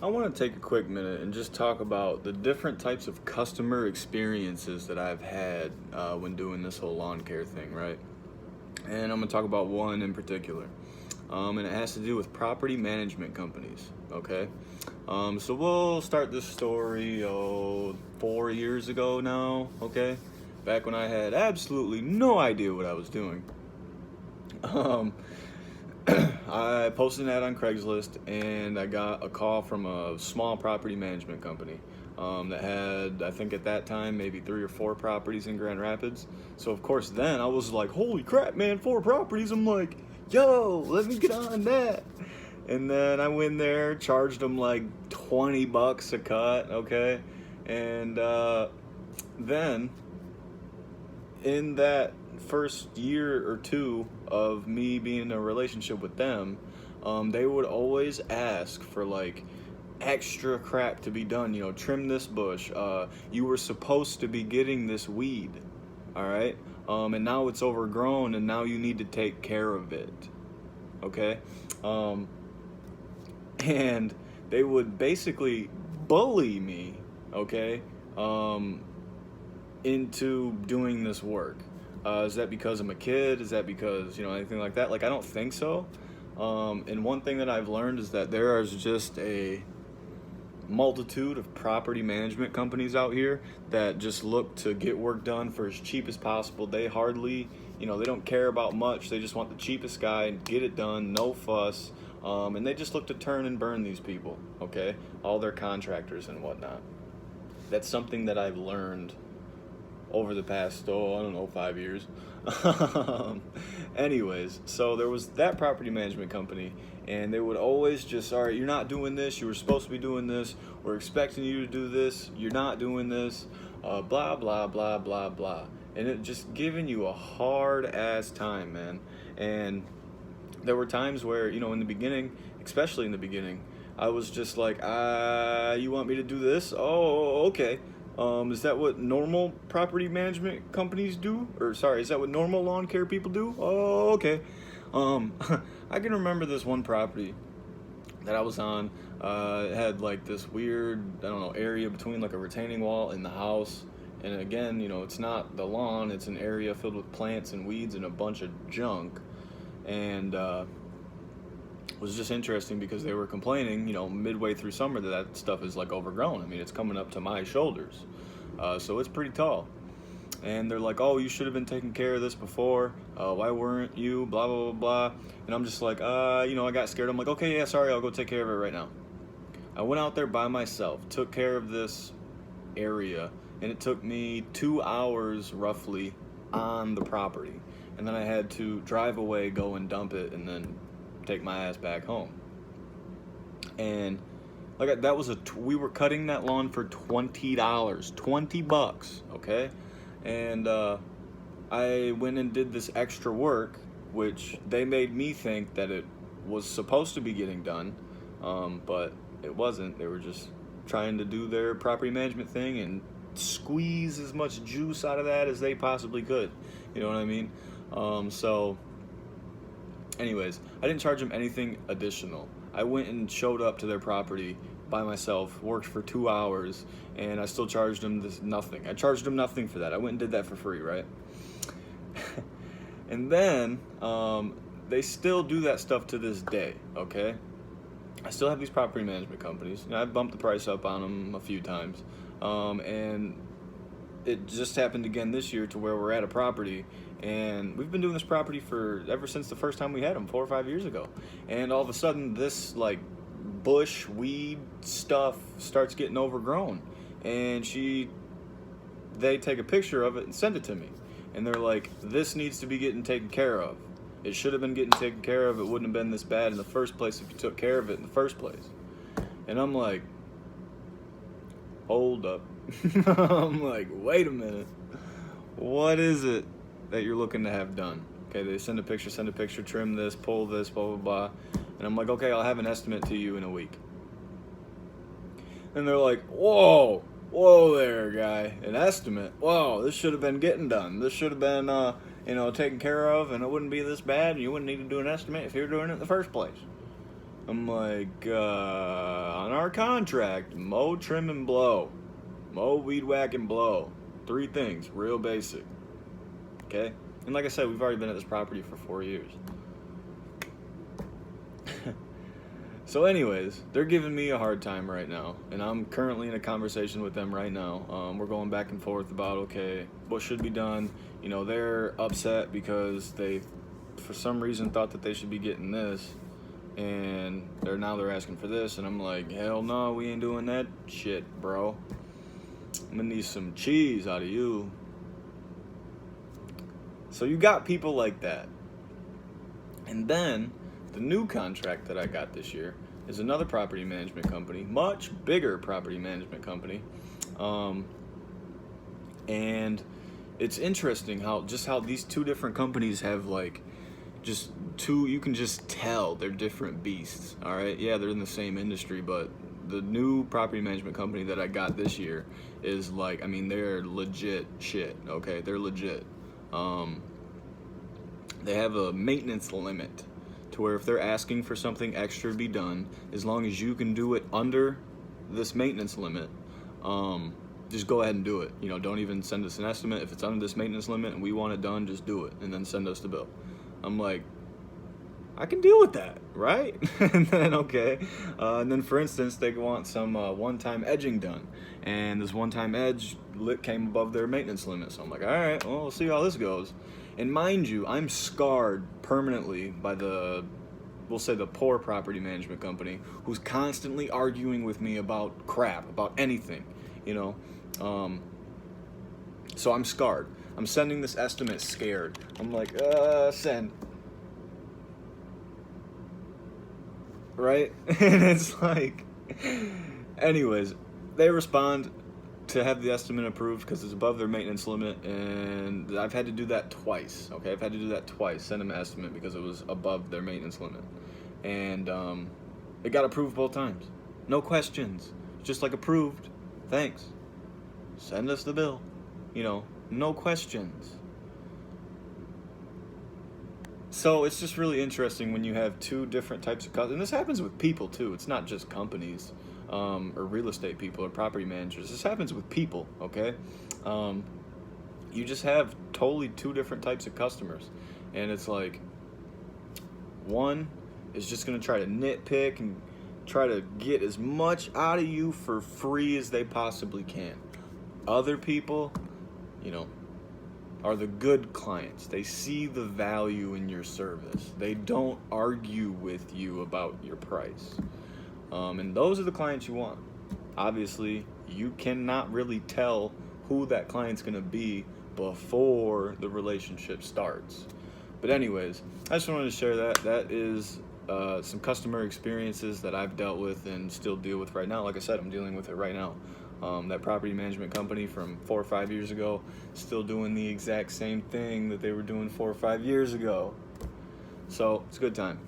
I want to take a quick minute and just talk about the different types of customer experiences that I've had when doing this whole lawn care thing, right? And I'm going to talk about one in particular. And it has to do with property management companies, okay? So we'll start this story 4 years ago now, okay? Back when I had absolutely no idea what I was doing. Um, I posted an ad on Craigslist and I got a call from a small property management company that had, I think at that time, maybe 3 or 4 properties in Grand Rapids. So, of course, then I was like, holy crap, man, 4 properties. I'm like, yo, let me get on that. And then I went there, charged them like $20 a cut, okay? And then in that first year or two of me being in a relationship with them, they would always ask for like extra crap to be done. You know, trim this bush. You were supposed to be getting this weed, all right? And now it's overgrown, and now you need to take care of it. Okay, and they would basically bully me. Okay, into doing this work. Is that because I'm a kid? Is that because, anything like that? Like, I don't think so. And one thing that I've learned is that there is just a multitude of property management companies out here that just look to get work done for as cheap as possible. They hardly, they don't care about much. They just want the cheapest guy and get it done, no fuss. And they just look to turn and burn these people, okay? All their contractors and whatnot. That's something that I've learned over the past, 5 years. Anyways, so there was that property management company, and they would always just, all right, you're not doing this, you were supposed to be doing this, we're expecting you to do this, you're not doing this, blah, blah, blah, blah, blah. And it just giving you a hard-ass time, man. And there were times where, in the beginning, especially in the beginning, I was just like, you want me to do this? Oh, okay. Is that what normal property management companies do? Or sorry, is that what normal lawn care people do? Oh, okay. I can remember this one property that I was on. It had like this weird, area between like a retaining wall and the house. And again, it's not the lawn, it's an area filled with plants and weeds and a bunch of junk. And it was just interesting because they were complaining, midway through summer that stuff is like overgrown. I mean, it's coming up to my shoulders. So it's pretty tall. And they're like, oh, you should have been taking care of this before. Why weren't you? Blah, blah, blah, blah. And I'm just like, I got scared. I'm like, okay, yeah, sorry, I'll go take care of it right now. I went out there by myself, took care of this area, and it took me 2 hours roughly on the property. And then I had to drive away, go and dump it, and then take my ass back home. And like that was we were cutting that lawn for $20, $20, okay? And I went and did this extra work, which they made me think that it was supposed to be getting done, but it wasn't. They were just trying to do their property management thing and squeeze as much juice out of that as they possibly could. You know what I mean? So anyways, I didn't charge them anything additional. I went and showed up to their property by myself, worked for 2 hours, and I still charged them nothing. I charged them nothing for that. I went and did that for free, right? And then they still do that stuff to this day, okay? I still have these property management companies. I've bumped the price up on them a few times. And it just happened again this year to where we're at a property, and we've been doing this property ever since the first time we had them 4 or 5 years ago. And all of a sudden this like bush weed stuff starts getting overgrown, and they take a picture of it and send it to me, and they're like, this needs to be getting taken care of. It should have been getting taken care of. It wouldn't have been this bad in the first place if you took care of it in the first place. And I'm like, hold up. I'm like, wait a minute. What is it that you're looking to have done? Okay, they send a picture, trim this, pull this, blah, blah, blah. And I'm like, okay, I'll have an estimate to you in a week. And they're like, whoa there, guy. An estimate? Whoa, this should have been getting done. This should have been, taken care of, and it wouldn't be this bad, and you wouldn't need to do an estimate if you were doing it in the first place. I'm like, on our contract, mow, trim, and blow. Mow, weed whack, and blow. 3 things, real basic. Okay? And like I said, we've already been at this property for 4 years. So anyways, they're giving me a hard time right now, and I'm currently in a conversation with them right now. We're going back and forth about, okay, what should be done. You know, they're upset because they, for some reason, thought that they should be getting this, and they're asking for this, and I'm like, hell no, we ain't doing that shit, bro. I'm gonna need some cheese out of you. So you got people like that. And then the new contract that I got this year is another property management company, much bigger property management company. And it's interesting how these 2 different companies have like just 2, you can just tell they're different beasts. All right. Yeah, they're in the same industry, but the new property management company that I got this year is like, I mean, they're legit shit. Okay. They're legit. They have a maintenance limit to where if they're asking for something extra to be done, as long as you can do it under this maintenance limit, just go ahead and do it. You know, don't even send us an estimate. If it's under this maintenance limit and we want it done, just do it and then send us the bill. I'm like, I can deal with that, right? And then, okay. And then, for instance, they want some one-time edging done. And this one-time edge came above their maintenance limit. So I'm like, all right, well, we'll see how this goes. And mind you, I'm scarred permanently by we'll say the poor property management company, who's constantly arguing with me about crap, about anything, you know. So I'm scarred. I'm sending this estimate scared. I'm like, send. Right? And it's like, anyways, they respond to have the estimate approved because it's above their maintenance limit, and I've had to do that twice. Okay, I've had to do that twice, send them an estimate because it was above their maintenance limit, and it got approved both times. No questions, just like approved, thanks, send us the bill, you know, no questions. So it's just really interesting when you have 2 different types of customers, and this happens with people too. It's not just companies or real estate people or property managers. This happens with people, okay? You just have totally 2 different types of customers, and it's like one is just going to try to nitpick and try to get as much out of you for free as they possibly can. Other people, you know, are the good clients. They see the value in your service. They don't argue with you about your price. And those are the clients you want. Obviously, you cannot really tell who that client's going to be before the relationship starts. But anyways, I just wanted to share that. That is some customer experiences that I've dealt with and still deal with right now. Like I said, I'm dealing with it right now. That property management company from 4 or 5 years ago, still doing the exact same thing that they were doing 4 or 5 years ago. So it's a good time.